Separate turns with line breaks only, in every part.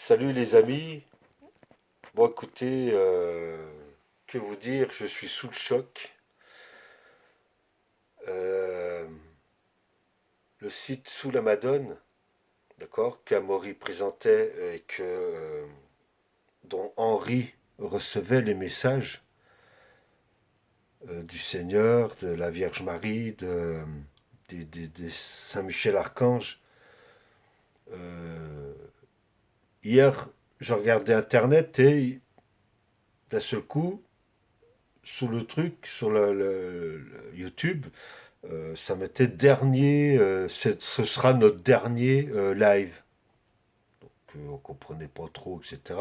Salut les amis. Bon écoutez, que vous dire, je suis sous le choc. Euh, le site Sous la Madone, d'accord, qu'Amaury présentait et dont Henri recevait les messages du Seigneur, de la Vierge Marie, des Saint-Michel-Archange. Euh, Hier, je regardais Internet et d'un seul coup, sous le truc, sur le YouTube, ça mettait dernier, ce sera notre dernier live. On comprenait pas trop, etc.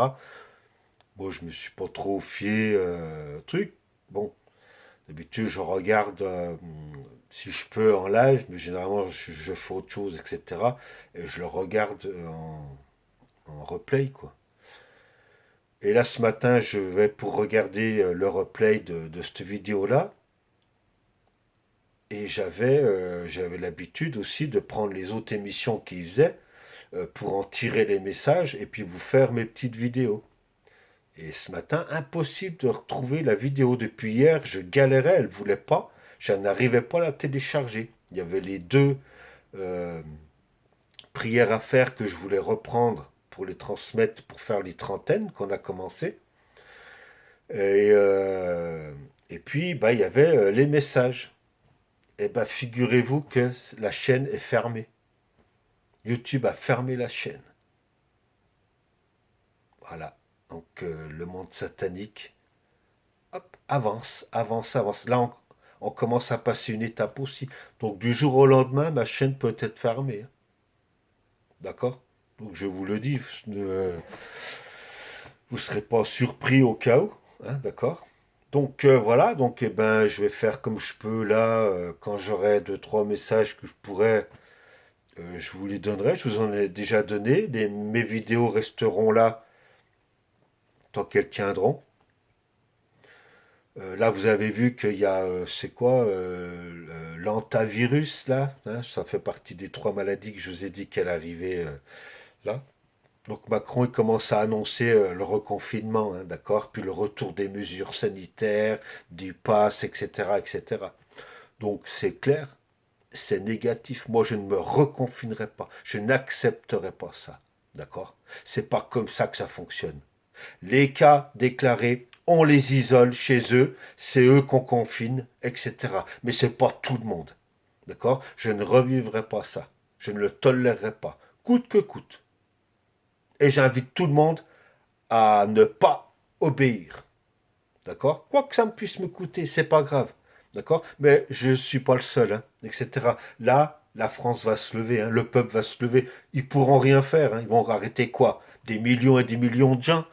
Moi, je me suis pas trop fié truc. Bon, d'habitude, je regarde si je peux en live, mais généralement, je fais autre chose, etc. Et je le regarde en replay, quoi. Et là, ce matin, je vais pour regarder le replay de cette vidéo-là. Et j'avais l'habitude aussi de prendre les autres émissions qu'ils faisaient pour en tirer les messages et puis vous faire mes petites vidéos. Et ce matin, impossible de retrouver la vidéo depuis hier. Je galérais, elle ne voulait pas. Je n'arrivais pas à la télécharger. Il y avait les deux euh, prières à faire que je voulais reprendre pour les transmettre, pour faire les trentaines qu'on a commencé. Et, euh, et puis, bah, il y avait les messages. Et ben, figurez-vous que la chaîne est fermée. YouTube a fermé la chaîne. Voilà. Donc le monde satanique, hop, avance, avance, avance. Là, on commence à passer une étape aussi. Donc du jour au lendemain, ma chaîne peut être fermée. Hein. D'accord. Donc je vous le dis, vous ne serez pas surpris au cas où. Hein, d'accord. Donc voilà, donc je vais faire comme je peux là, quand j'aurai deux, trois messages que je pourrais, je vous les donnerai, je vous en ai déjà donné. Mes vidéos resteront là tant qu'elles tiendront. Là, vous avez vu qu'il y a, c'est quoi, l'antavirus, là, hein, ça fait partie des trois maladies que je vous ai dit qu'elle arrivait là. Donc Macron, il commence à annoncer le reconfinement, hein, d'accord, puis le retour des mesures sanitaires, du pass, etc., etc. Donc c'est clair, c'est négatif. Moi, je ne me reconfinerai pas. Je n'accepterai pas ça, d'accord. C'est pas comme ça que ça fonctionne. Les cas déclarés, on les isole chez eux, c'est eux qu'on confine, etc. Mais c'est pas tout le monde. D'accord. Je ne revivrai pas ça. Je ne le tolérerai pas, coûte que coûte. Et j'invite tout le monde à ne pas obéir. D'accord. Quoi que ça me puisse me coûter, c'est pas grave. D'accord. Mais je ne suis pas le seul, hein, etc. Là, la France va se lever, hein, le peuple va se lever. Ils pourront rien faire. Hein. Ils vont arrêter quoi? Des millions et des millions de gens.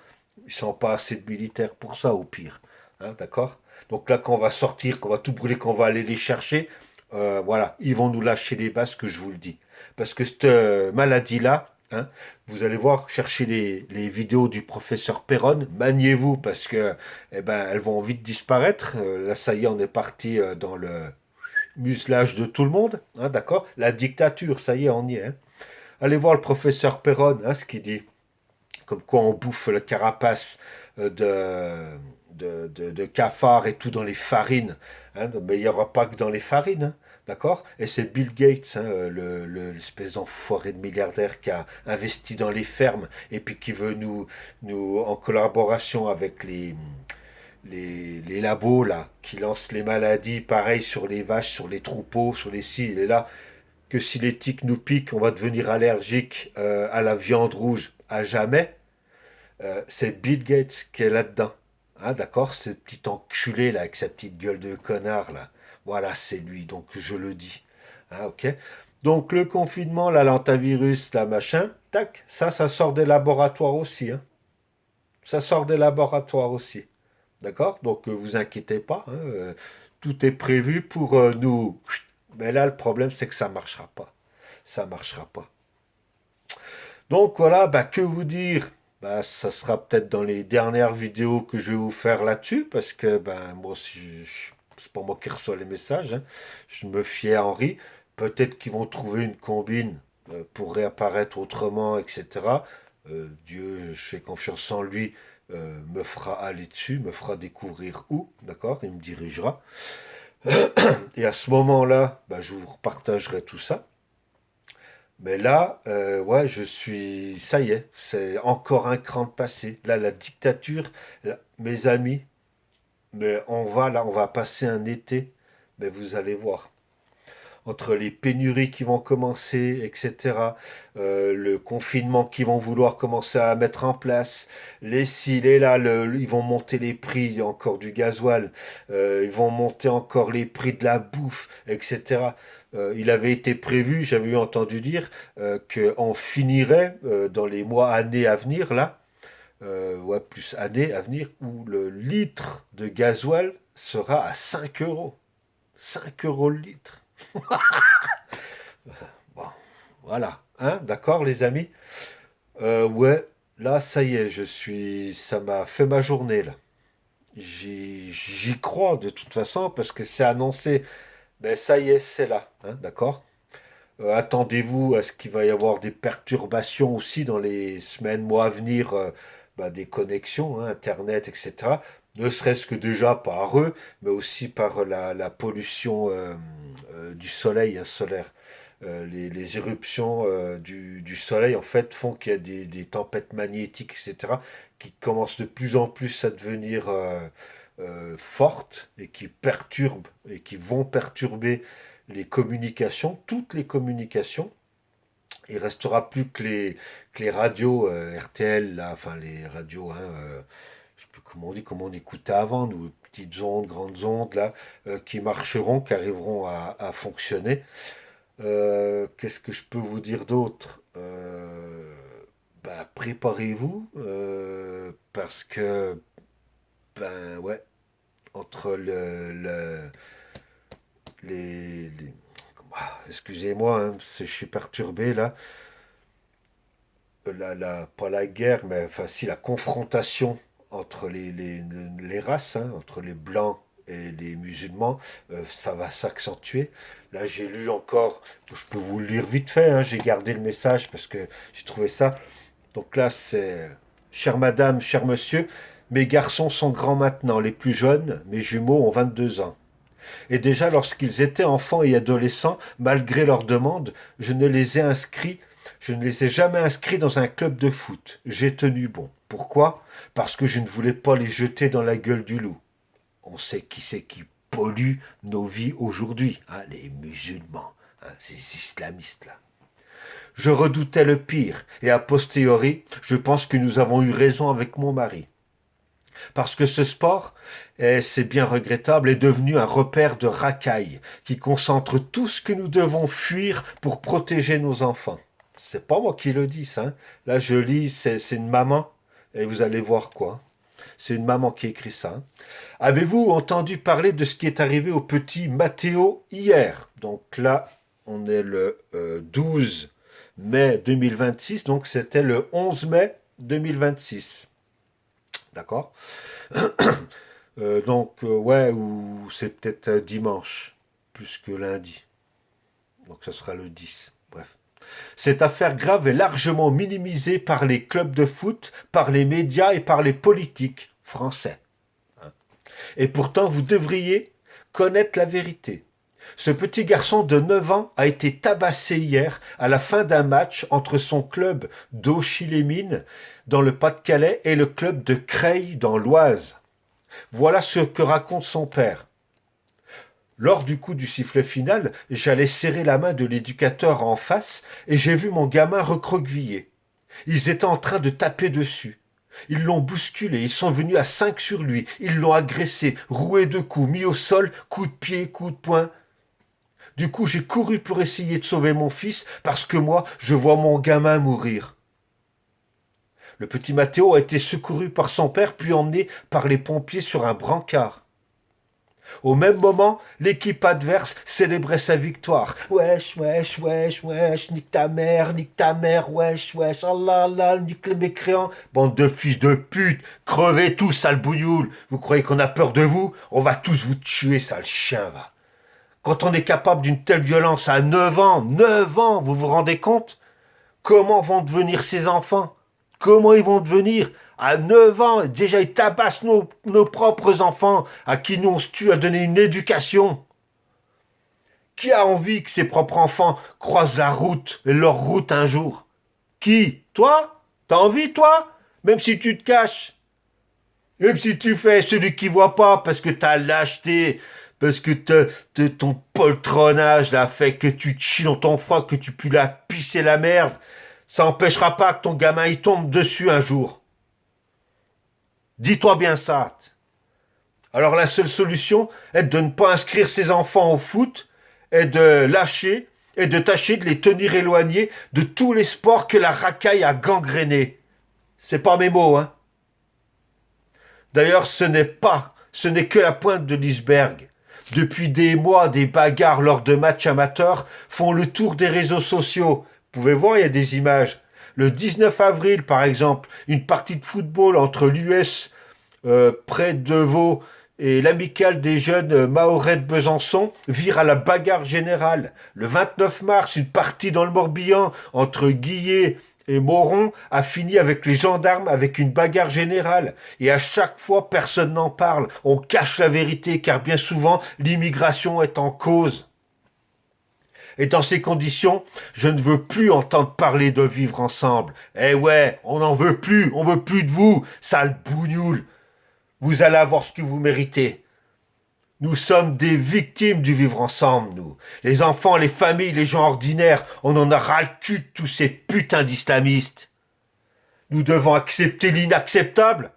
Ils sont pas assez de militaires pour ça, au pire. Hein, d'accord. Donc là, quand on va sortir, qu'on va tout brûler, qu'on va aller les chercher, voilà, ils vont nous lâcher les bases, que je vous le dis. Parce que cette maladie-là, hein, vous allez voir, chercher les vidéos du professeur Perron, maniez-vous, parce que eh ben, elles vont vite disparaître. Là, ça y est, on est parti dans le muselage de tout le monde, hein, d'accord. La dictature, ça y est, on y est. Hein. Allez voir le professeur Perron, hein, ce qu'il dit comme quoi on bouffe le carapace de cafards et tout dans les farines. Hein, mais il n'y aura pas que dans les farines. Hein, d'accord. Et c'est Bill Gates, hein, l'espèce d'enfoiré de milliardaire qui a investi dans les fermes et puis qui veut nous en collaboration avec les labos là, qui lancent les maladies, pareil sur les vaches, sur les troupeaux, sur les cils. Et là, que si les tiques nous piquent, on va devenir allergique à la viande rouge à jamais. C'est Bill Gates qui est là-dedans. Hein, d'accord. Ce petit enculé là, avec sa petite gueule de connard là. Voilà, c'est lui, donc je le dis. Hein, ok. Donc le confinement, la l'antivirus, la machin, tac, ça sort des laboratoires aussi. Hein. Ça sort des laboratoires aussi. D'accord. Donc vous inquiétez pas. Hein, tout est prévu pour nous. Mais là, le problème, c'est que ça marchera pas. Ça marchera pas. Donc voilà, bah, que vous dire? Bah, ça sera peut-être dans les dernières vidéos que je vais vous faire là-dessus, parce que ben moi aussi, c'est pas moi qui reçois les messages, hein. Je me fie à Henri. Peut-être qu'ils vont trouver une combine pour réapparaître autrement, etc. Dieu, je fais confiance en lui, me fera aller dessus, me fera découvrir où, d'accord? Il me dirigera. Et à ce moment-là, bah, je vous repartagerai tout ça. Mais là, ouais, ça y est, c'est encore un cran de passé. Là, la dictature, là, mes amis, mais on va passer un été, mais vous allez voir. Entre les pénuries qui vont commencer, etc., le confinement qu'ils vont vouloir commencer à mettre en place, les ci, les là, ils vont monter les prix encore du gasoil, ils vont monter encore les prix de la bouffe, etc. Il avait été prévu, j'avais entendu dire, qu'on finirait dans les mois, années à venir, là, ouais, plus années à venir, où le litre de gasoil sera à 5 euros. 5 euros le litre. Bon, voilà, hein, d'accord les amis? Ouais, là ça y est, ça m'a fait ma journée là. J'y crois de toute façon parce que c'est annoncé. Ben ça y est, c'est là, hein, d'accord? Attendez-vous à ce qu'il va y avoir des perturbations aussi dans les semaines, mois à venir, bah, des connexions, hein, Internet, etc. Ne serait-ce que déjà par eux, mais aussi par la pollution du soleil, hein, solaire. Les éruptions du soleil, en fait, font qu'il y a des tempêtes magnétiques, etc., qui commencent de plus en plus à devenir fortes et qui perturbent et qui vont perturber les communications, toutes les communications. Il restera plus que les radios RTL, là, enfin les radios, hein, je sais plus comment on écoutait avant, nous, petites ondes, grandes ondes, là, qui marcheront, qui arriveront à fonctionner. Qu'est-ce que je peux vous dire d'autre? Bah, préparez-vous, parce que, ben ouais, entre les- excusez-moi, hein, je suis perturbé là. Pas la guerre, mais enfin si la confrontation entre les races, hein, entre les blancs et les musulmans, ça va s'accentuer. Là, j'ai lu encore, je peux vous le lire vite fait, hein, j'ai gardé le message parce que j'ai trouvé ça. Donc là, c'est chère madame, cher monsieur, mes garçons sont grands maintenant, les plus jeunes, mes jumeaux ont 22 ans. Et déjà lorsqu'ils étaient enfants et adolescents, malgré leurs demandes, je ne les ai jamais inscrits dans un club de foot. J'ai tenu bon. Pourquoi? Parce que je ne voulais pas les jeter dans la gueule du loup. On sait qui c'est qui pollue nos vies aujourd'hui, hein, les musulmans, hein, ces islamistes-là. Je redoutais le pire, et a posteriori, je pense que nous avons eu raison avec mon mari. Parce que ce sport, c'est bien regrettable, est devenu un repère de racailles qui concentre tout ce que nous devons fuir pour protéger nos enfants. C'est pas moi qui le dis, ça, hein. Là, je lis, c'est une maman, et vous allez voir quoi. C'est une maman qui écrit ça, hein. Avez-vous entendu parler de ce qui est arrivé au petit Matteo hier? Donc là, on est le 12 mai 2026, donc c'était le 11 mai 2026. D'accord? Ouais, ou c'est peut-être dimanche, plus que lundi. Donc ça sera le 10. Bref. Cette affaire grave est largement minimisée par les clubs de foot, par les médias et par les politiques français. Et pourtant, vous devriez connaître la vérité. Ce petit garçon de 9 ans a été tabassé hier à la fin d'un match entre son club d'Auchy-les-Mines dans le Pas-de-Calais et le club de Creil dans l'Oise. Voilà ce que raconte son père. Lors du coup du sifflet final, j'allais serrer la main de l'éducateur en face et j'ai vu mon gamin recroquevillé. Ils étaient en train de taper dessus. Ils l'ont bousculé, ils sont venus à 5 sur lui, ils l'ont agressé, roué de coups, mis au sol, coups de pied, coups de poing. Du coup, j'ai couru pour essayer de sauver mon fils parce que moi, je vois mon gamin mourir. Le petit Mathéo a été secouru par son père puis emmené par les pompiers sur un brancard. Au même moment, l'équipe adverse célébrait sa victoire. Wesh, wesh, wesh, wesh, nique ta mère, wesh, wesh, Allah, Allah, nique les mécréants. Bande de fils de pute, crevez tous, sale bougnoule. Vous croyez qu'on a peur de vous? On va tous vous tuer, sale chien, va. Quand on est capable d'une telle violence à 9 ans, vous vous rendez compte? Comment vont devenir ces enfants? Comment ils vont devenir? À 9 ans, déjà ils tabassent nos propres enfants, à qui nous on se tue à donner une éducation. Qui a envie que ses propres enfants croisent la route, leur route un jour? Qui? Toi? T'as envie, toi? Même si tu te caches. Même si tu fais celui qui voit pas parce que t'as lâcheté, parce que ton poltronnage là fait que tu te chies dans ton froc, que tu pues la pisser la merde, ça empêchera pas que ton gamin il tombe dessus un jour. Dis-toi bien ça. Alors la seule solution est de ne pas inscrire ses enfants au foot et de lâcher et de tâcher de les tenir éloignés de tous les sports que la racaille a gangrénés. C'est pas mes mots, hein. D'ailleurs, ce n'est que la pointe de l'iceberg. Depuis des mois, des bagarres lors de matchs amateurs font le tour des réseaux sociaux. Vous pouvez voir, il y a des images. Le 19 avril, par exemple, une partie de football entre l'US près de Vaud et l'amicale des jeunes mahorais de Besançon vire à la bagarre générale. Le 29 mars, une partie dans le Morbihan entre Guillet et Moron a fini avec les gendarmes avec une bagarre générale. Et à chaque fois, personne n'en parle. On cache la vérité car bien souvent, l'immigration est en cause. Et dans ces conditions, je ne veux plus entendre parler de vivre ensemble. Eh ouais, on n'en veut plus, on veut plus de vous, sale bougnoule. Vous allez avoir ce que vous méritez. Nous sommes des victimes du vivre ensemble, nous. Les enfants, les familles, les gens ordinaires, on en a ras le cul de tous ces putains d'islamistes. Nous devons accepter l'inacceptable.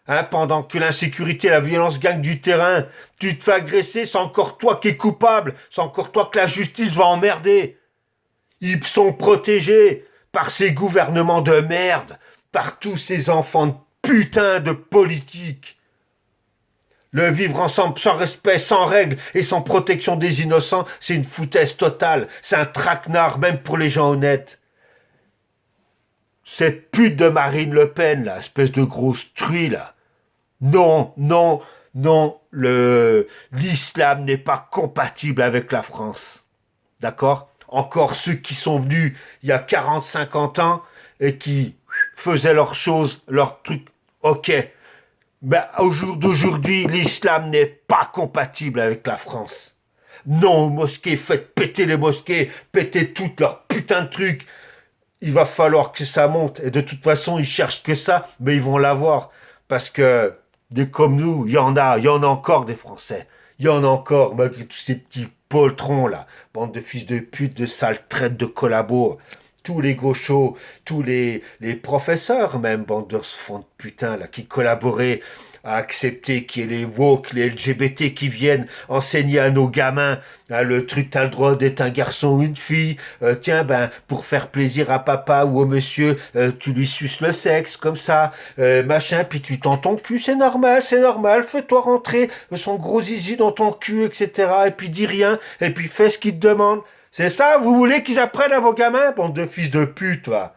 Hein, pendant que l'insécurité et la violence gagnent du terrain, tu te fais agresser, c'est encore toi qui es coupable, c'est encore toi que la justice va emmerder. Ils sont protégés par ces gouvernements de merde, par tous ces enfants de putain de politique. Le vivre ensemble sans respect, sans règles et sans protection des innocents, c'est une foutaise totale. C'est un traquenard même pour les gens honnêtes. Cette pute de Marine Le Pen, là, espèce de grosse truie, là. Non, non, non, l'islam n'est pas compatible avec la France. D'accord? Encore ceux qui sont venus il y a 40, 50 ans et qui faisaient leurs choses, leurs trucs, ok. Ben, au jour d'aujourd'hui, l'islam n'est pas compatible avec la France. Non aux mosquées, faites péter les mosquées, péter toutes leurs putains de trucs. Il va falloir que ça monte. Et de toute façon, ils cherchent que ça, mais ils vont l'avoir. Parce que, des comme nous, il y en a encore des Français. Il y en a encore, malgré tous ces petits poltrons là. Bande de fils de pute, de sales traites, de collabos. Tous les gauchos, tous les professeurs même, bande de fonds de putain là, qui collaboraient à accepter qu'il y ait les woke, les LGBT qui viennent enseigner à nos gamins hein, le truc, t'as le droit d'être un garçon ou une fille, tiens, ben, pour faire plaisir à papa ou au monsieur, tu lui suces le sexe, comme ça, machin, puis tu tends ton cul, c'est normal, fais-toi rentrer son gros zizi dans ton cul, etc., et puis dis rien, et puis fais ce qu'il te demande. C'est ça, vous voulez qu'ils apprennent à vos gamins, bande de fils de pute, toi.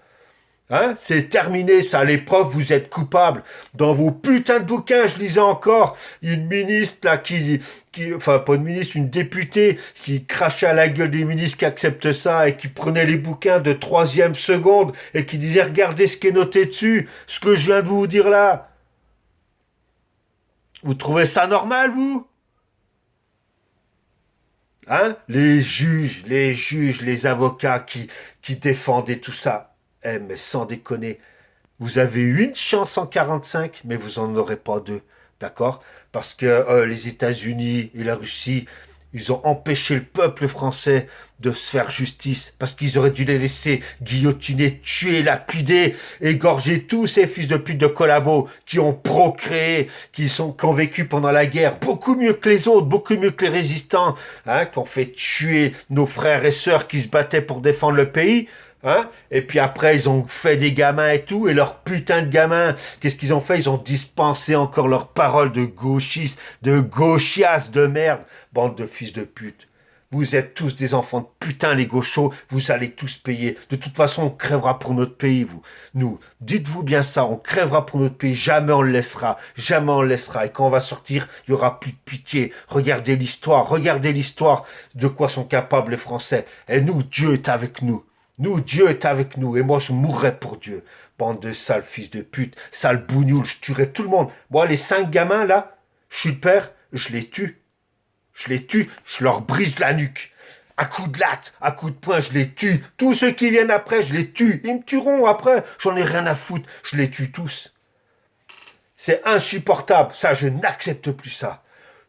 Hein, c'est terminé, ça, les profs, vous êtes coupables. Dans vos putains de bouquins, je lisais encore une ministre, là, enfin, pas une ministre, une députée, qui crachait à la gueule des ministres qui acceptent ça et qui prenait les bouquins de 3e seconde et qui disait, regardez ce qui est noté dessus, ce que je viens de vous dire là. Vous trouvez ça normal, vous? Hein? Les juges, les avocats qui défendaient tout ça. Eh, mais sans déconner, vous avez une chance en 45, mais vous en aurez pas deux. D'accord? Parce que les États-Unis et la Russie, ils ont empêché le peuple français de se faire justice. Parce qu'ils auraient dû les laisser guillotiner, tuer, lapider, égorger tous ces fils de pute de collabos qui ont procréé, qui ont vécu pendant la guerre, beaucoup mieux que les autres, beaucoup mieux que les résistants, hein, qui ont fait tuer nos frères et sœurs qui se battaient pour défendre le pays. Hein? Et puis après, ils ont fait des gamins et tout, et leurs putains de gamins, qu'est-ce qu'ils ont fait? Ils ont dispensé encore leurs paroles de gauchistes, de gauchias de merde, bande de fils de pute. Vous êtes tous des enfants de putain, les gauchos, vous allez tous payer. De toute façon, on crèvera pour notre pays, vous. Nous, dites-vous bien ça, on crèvera pour notre pays, jamais on le laissera, jamais on le laissera. Et quand on va sortir, il y aura plus de pitié. Regardez l'histoire de quoi sont capables les Français. Et nous, Dieu est avec nous. Nous, Dieu est avec nous, et moi je mourrai pour Dieu. Bande de sales fils de pute, sales bougnoules, je tuerai tout le monde. Moi, les 5 gamins, là, je suis le père, je les tue. Je les tue, je leur brise la nuque. À coups de latte, à coups de poing, je les tue. Tous ceux qui viennent après, je les tue. Ils me tueront après, j'en ai rien à foutre, je les tue tous. C'est insupportable, ça, je n'accepte plus ça.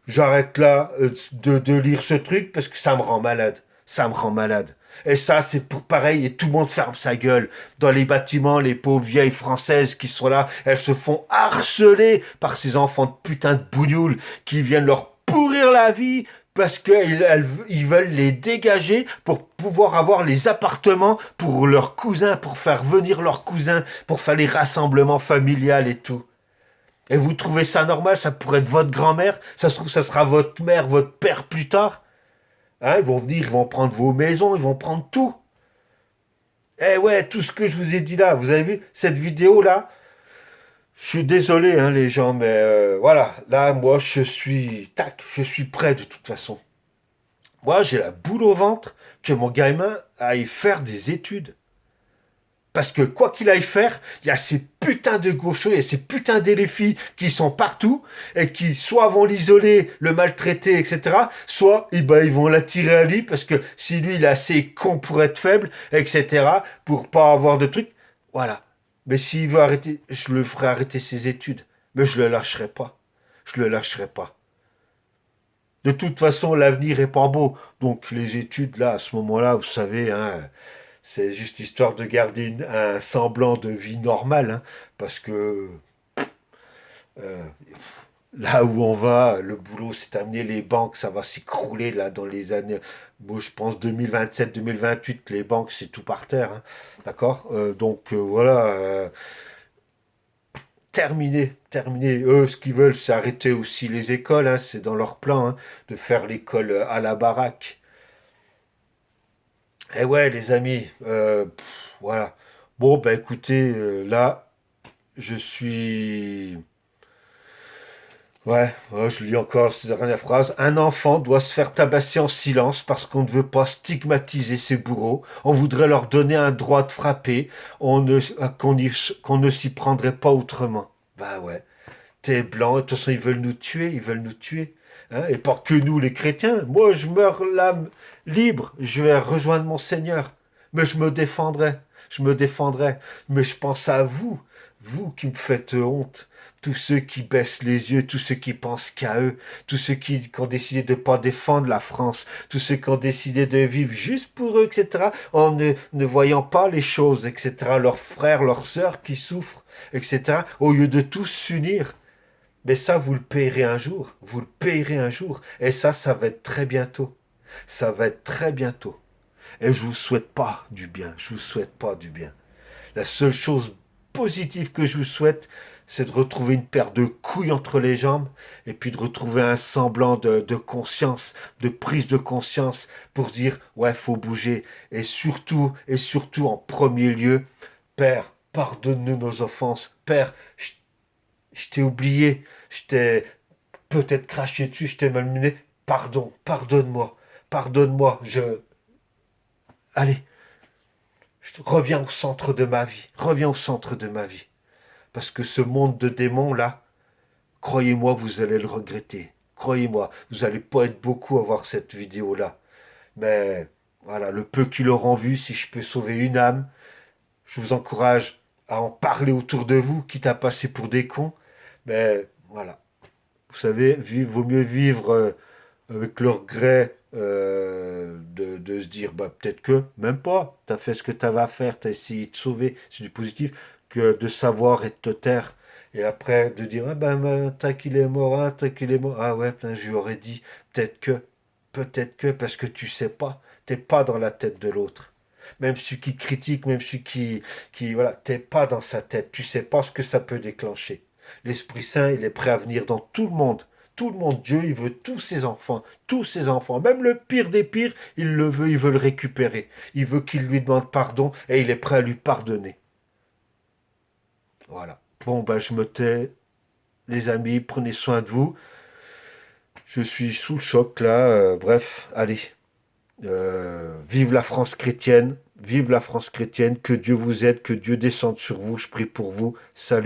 J'arrête là de lire ce truc parce que ça me rend malade. Ça me rend malade. Et ça, c'est pour pareil, et tout le monde ferme sa gueule. Dans les bâtiments, les pauvres vieilles françaises qui sont là, elles se font harceler par ces enfants de putain de bougnoules qui viennent leur pourrir la vie parce qu'ils veulent les dégager pour pouvoir avoir les appartements pour leurs cousins, pour faire venir leurs cousins, pour faire les rassemblements familiales et tout. Et vous trouvez ça normal? Ça pourrait être votre grand-mère? Ça se trouve, ça sera votre mère, votre père plus tard? Hein, ils vont venir, ils vont prendre vos maisons, ils vont prendre tout. Eh ouais, tout ce que je vous ai dit là, vous avez vu cette vidéo-là? Je suis désolé, hein, les gens, mais voilà, là, moi, je suis prêt de toute façon. Moi, j'ai la boule au ventre que mon gamin aille faire des études. Parce que quoi qu'il aille faire, il y a ces putains de gauchos, il y a ces putains d'éléphiles qui sont partout et qui soit vont l'isoler, le maltraiter, etc. Soit ils vont l'attirer à lui parce que si lui il est assez con pour être faible, etc. Pour pas avoir de trucs, voilà. Mais s'il veut arrêter, je le ferai arrêter ses études. Mais je le lâcherai pas. Je le lâcherai pas. De toute façon, l'avenir est pas beau. Donc les études, là, à ce moment-là, vous savez, hein, c'est juste histoire de garder un semblant de vie normale, hein, parce que euh, là où on va, le boulot s'est terminé, les banques, ça va s'écrouler là dans les années. Moi, je pense 2027-2028, les banques, c'est tout par terre, hein, d'accord. Donc voilà, terminé, terminé. Eux, ce qu'ils veulent, c'est arrêter aussi les écoles, hein, c'est dans leur plan, hein, de faire l'école à la baraque. Eh ouais, les amis, voilà. Bon, bah écoutez, là, je suis... Ouais, je lis encore cette dernière phrase. Un enfant doit se faire tabasser en silence parce qu'on ne veut pas stigmatiser ses bourreaux. On voudrait leur donner un droit de frapper. Qu'on ne s'y prendrait pas autrement. Bah ouais. T'es blanc, de toute façon, ils veulent nous tuer, ils veulent nous tuer. Hein, et pas que nous, les chrétiens. Moi, je meurs l'âme libre, je vais rejoindre mon Seigneur. Mais je me défendrai. Mais je pense à vous, vous qui me faites honte. Tous ceux qui baissent les yeux, tous ceux qui pensent qu'à eux, tous ceux qui ont décidé de ne pas défendre la France, tous ceux qui ont décidé de vivre juste pour eux, etc., en ne voyant pas les choses, etc., leurs frères, leurs sœurs qui souffrent, etc., au lieu de tous s'unir. Mais ça, vous le payerez un jour. Vous le payerez un jour. Et ça va être très bientôt. Ça va être très bientôt. Et je vous souhaite pas du bien. Je vous souhaite pas du bien. La seule chose positive que je vous souhaite, c'est de retrouver une paire de couilles entre les jambes et puis de retrouver un semblant de conscience, de prise de conscience pour dire, ouais, faut bouger. Et surtout, en premier lieu, Père, pardonne-nous nos offenses. Père, je t'ai oublié, je t'ai peut-être craché dessus, je t'ai malmené. Pardon, pardonne-moi, pardonne-moi, Allez, reviens au centre de ma vie, reviens au centre de ma vie. Parce que ce monde de démons, là, croyez-moi, vous allez le regretter. Croyez-moi, vous allez pas être beaucoup à voir cette vidéo-là. Mais voilà, le peu qui l'auront vu, si je peux sauver une âme, je vous encourage à en parler autour de vous, quitte à passer pour des cons. Mais voilà, vous savez, vaut mieux vivre avec le regret de se dire, bah, peut-être que, même pas, tu as fait ce que tu avais à faire, tu as essayé de sauver, c'est du positif, que de savoir et de te taire. Et après, de dire, ah ben, tant qu'il est mort, hein, tant qu'il est mort, ah ouais, putain, je lui aurais dit, peut-être que, parce que tu sais pas, t'es pas dans la tête de l'autre. Même celui qui critique, même celui voilà, t'es pas dans sa tête, tu sais pas ce que ça peut déclencher. L'Esprit Saint, il est prêt à venir dans tout le monde. Tout le monde, Dieu, il veut tous ses enfants, même le pire des pires, il le veut, il veut le récupérer. Il veut qu'il lui demande pardon et il est prêt à lui pardonner. Voilà. Bon, ben, je me tais, les amis, prenez soin de vous. Je suis sous le choc là. Bref, allez. Vive la France chrétienne, vive la France chrétienne, que Dieu vous aide, que Dieu descende sur vous, je prie pour vous. Salut.